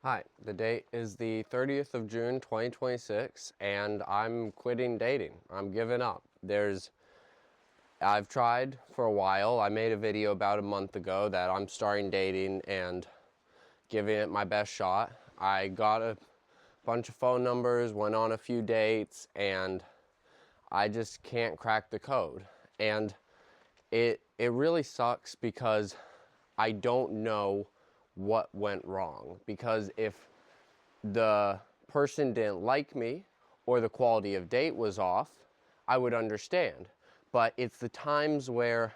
Hi, the date is the 30th of June 2026 and I'm quitting dating. I'm giving up. I've tried for a while. I made a video about a month ago that I'm starting dating and giving it my best shot. I got a bunch of phone numbers, went on a few dates, and I just can't crack the code. And it really sucks because I don't know what went wrong. Because if the person didn't like me or the quality of date was off, I would understand. But it's the times where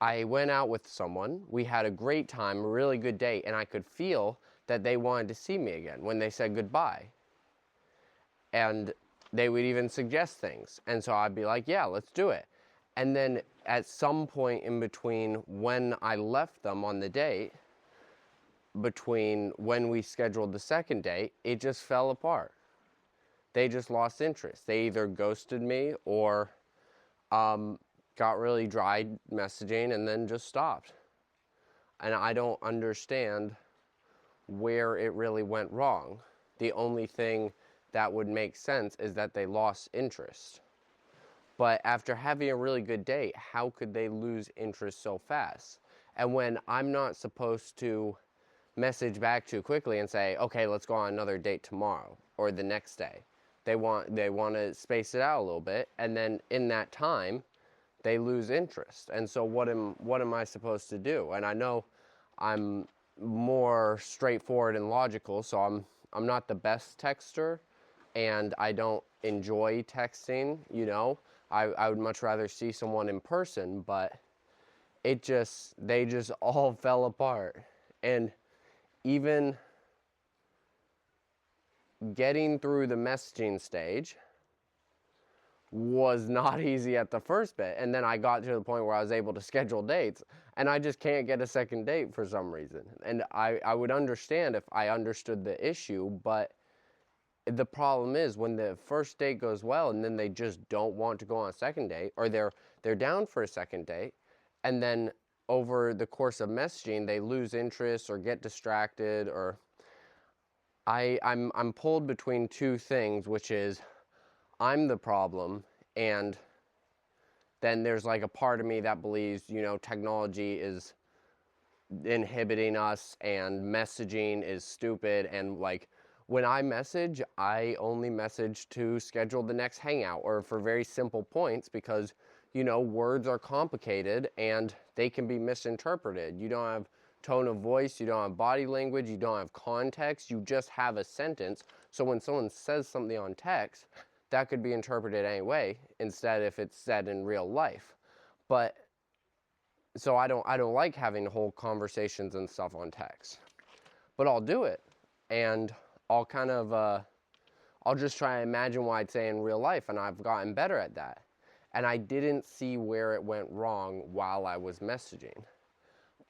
I went out with someone, we had a great time, a really good date, and I could feel that they wanted to see me again when they said goodbye. And they would even suggest things. And so I'd be like, yeah, let's do it. And then at some point in between when I left them on the date, between when we scheduled the second date, it just fell apart. They just lost interest. They either ghosted me or got really dry messaging and then just stopped. And I don't understand where it really went wrong. The only thing that would make sense is that they lost interest. But after having a really good date, how could they lose interest so fast? And when I'm not supposed to message back too quickly and say, okay, let's go on another date tomorrow or the next day. They want to space it out a little bit, and then in that time, they lose interest. And so what am I supposed to do? And I know I'm more straightforward and logical, so I'm not the best texter, and I don't enjoy texting, you know. I would much rather see someone in person, but they just all fell apart. And even getting through the messaging stage was not easy at the first bit. And then I got to the point where I was able to schedule dates, and I just can't get a second date for some reason. And I would understand if I understood the issue, but the problem is when the first date goes well and then they just don't want to go on a second date, or they're down for a second date, and then over the course of messaging they lose interest or get distracted, or I'm pulled between two things, which is I'm the problem, and then there's like a part of me that believes, you know, technology is inhibiting us and messaging is stupid. And like when I message, I only message to schedule the next hangout or for very simple points, because you know, words are complicated and they can be misinterpreted. You don't have tone of voice, you don't have body language, you don't have context, you just have a sentence. So when someone says something on text, that could be interpreted any way, instead if it's said in real life. But so I don't like having whole conversations and stuff on text. But I'll do it, and I'll kind of I'll just try to imagine what I'd say in real life, and I've gotten better at that. And I didn't see where it went wrong while I was messaging.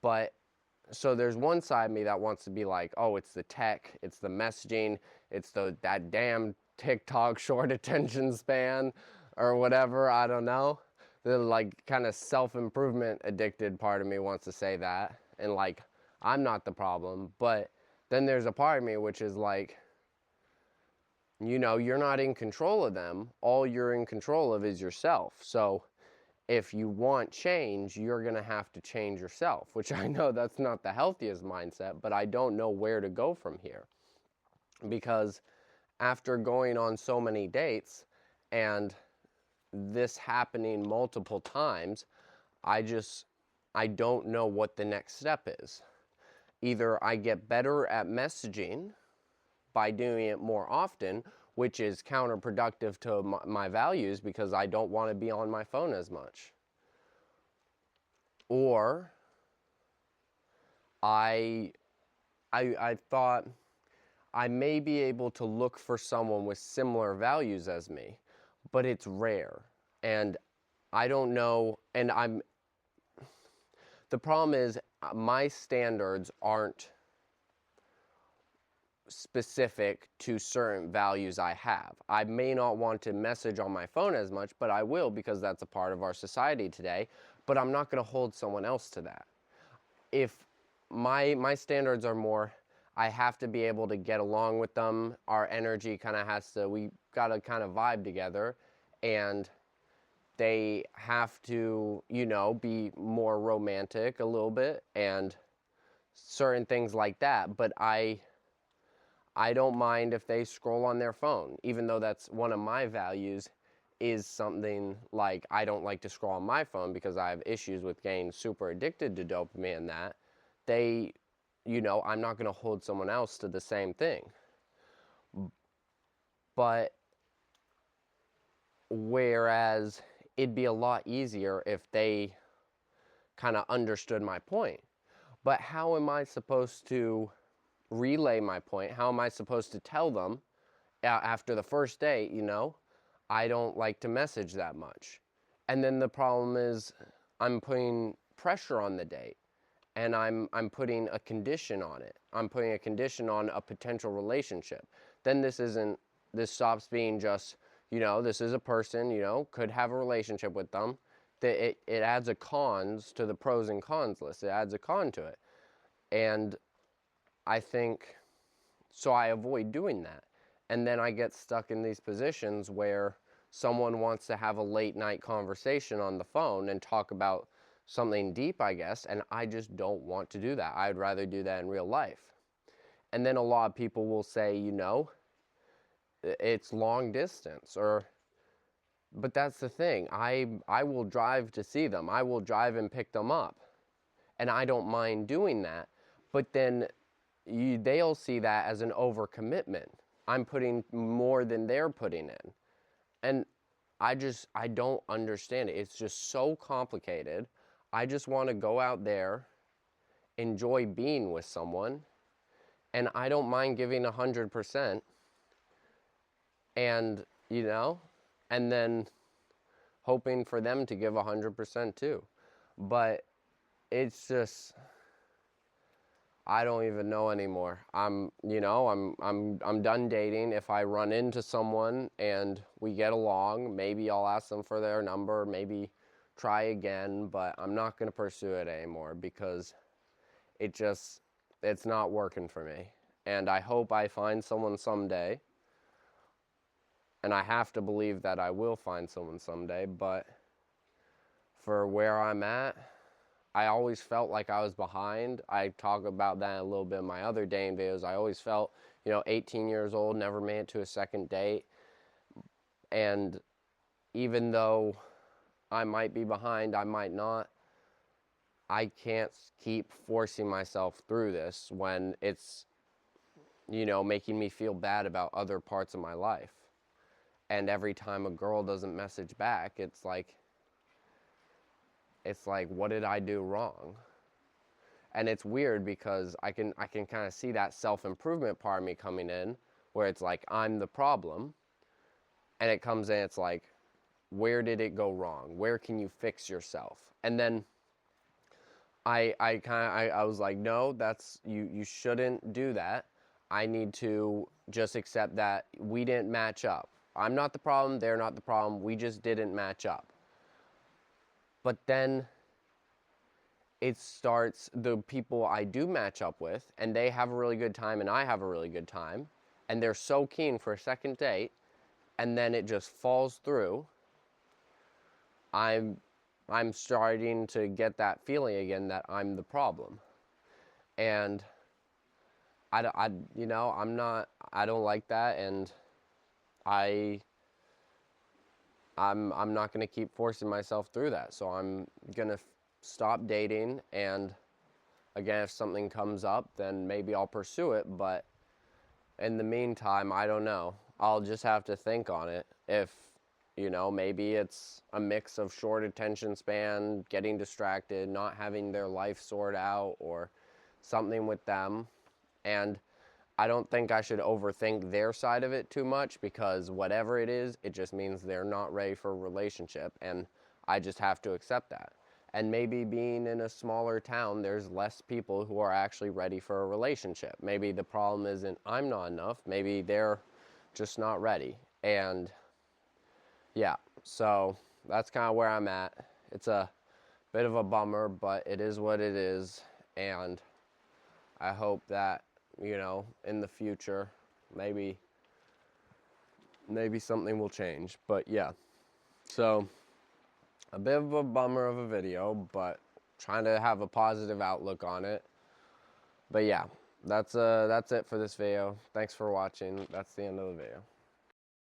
But so there's one side of me that wants to be like, oh, it's the tech, it's the messaging, it's that damn TikTok short attention span or whatever, I don't know. The like kind of self-improvement addicted part of me wants to say that, and like I'm not the problem. But then there's a part of me which is like, you know, you're not in control of them. All you're in control of is yourself. So if you want change, you're going to have to change yourself, which I know that's not the healthiest mindset, but I don't know where to go from here. Because after going on so many dates and this happening multiple times, I don't know what the next step is. Either I get better at messaging by doing it more often, which is counterproductive to my values because I don't want to be on my phone as much. Or I thought I may be able to look for someone with similar values as me, but it's rare. And I don't know, and the problem is my standards aren't specific to certain values I have. I may not want to message on my phone as much, but I will because that's a part of our society today, but I'm not going to hold someone else to that. If my standards are more, I have to be able to get along with them. Our energy kind of has to, we got to kind of vibe together, and they have to, you know, be more romantic a little bit and certain things like that. But I don't mind if they scroll on their phone, even though that's one of my values, is something like I don't like to scroll on my phone because I have issues with getting super addicted to dopamine. That they, you know, I'm not going to hold someone else to the same thing. But whereas it'd be a lot easier if they kind of understood my point. But how am I supposed to relay my point? How am I supposed to tell them after the first date, you know, I don't like to message that much? And then the problem is I'm putting pressure on the date, and I'm putting a condition on it. I'm putting a condition on a potential relationship. Then this stops being just, you know, this is a person, you know, could have a relationship with them. It adds a cons to the pros and cons list. It adds a con to it. And I think, so I avoid doing that. And then I get stuck in these positions where someone wants to have a late night conversation on the phone and talk about something deep, I guess, and I just don't want to do that. I'd rather do that in real life. And then a lot of people will say, you know, it's long distance, but that's the thing. I will drive to see them. I will drive and pick them up. And I don't mind doing that. But then they'll see that as an overcommitment. I'm putting more than they're putting in. And I don't understand it. It's just so complicated. I just want to go out there, enjoy being with someone, and I don't mind giving 100%. And, you know, and then hoping for them to give 100% too. But it's just, I don't even know anymore. I'm done dating. If I run into someone and we get along, maybe I'll ask them for their number, maybe try again, but I'm not going to pursue it anymore because it's not working for me. And I hope I find someone someday. And I have to believe that I will find someone someday, but for where I'm at, I always felt like I was behind. I talk about that a little bit in my other dating videos. I always felt, you know, 18 years old, never made it to a second date. And even though I might be behind, I might not, I can't keep forcing myself through this when it's, you know, making me feel bad about other parts of my life. And every time a girl doesn't message back, it's like, what did I do wrong? And it's weird because I can kind of see that self-improvement part of me coming in, where it's like, I'm the problem. And it comes in, it's like, where did it go wrong? Where can you fix yourself? And then I was like, no, you shouldn't do that. I need to just accept that we didn't match up. I'm not the problem, they're not the problem, we just didn't match up. But then it starts, the people I do match up with, and they have a really good time and I have a really good time, and they're so keen for a second date, and then it just falls through. I'm starting to get that feeling again that I'm the problem. And I don't like that, and I'm not going to keep forcing myself through that. So I'm going to stop dating, and again, if something comes up, then maybe I'll pursue it. But in the meantime, I don't know. I'll just have to think on it. If, you know, maybe it's a mix of short attention span, getting distracted, not having their life sorted out, or something with them. And I don't think I should overthink their side of it too much, because whatever it is, it just means they're not ready for a relationship, and I just have to accept that. And maybe being in a smaller town, there's less people who are actually ready for a relationship. Maybe the problem isn't I'm not enough, maybe they're just not ready. And yeah, so that's kind of where I'm at. It's a bit of a bummer, but it is what it is, and I hope that you know, in the future, maybe something will change. But yeah, so a bit of a bummer of a video, but trying to have a positive outlook on it. But yeah, that's it for this video. Thanks for watching. That's the end of the video.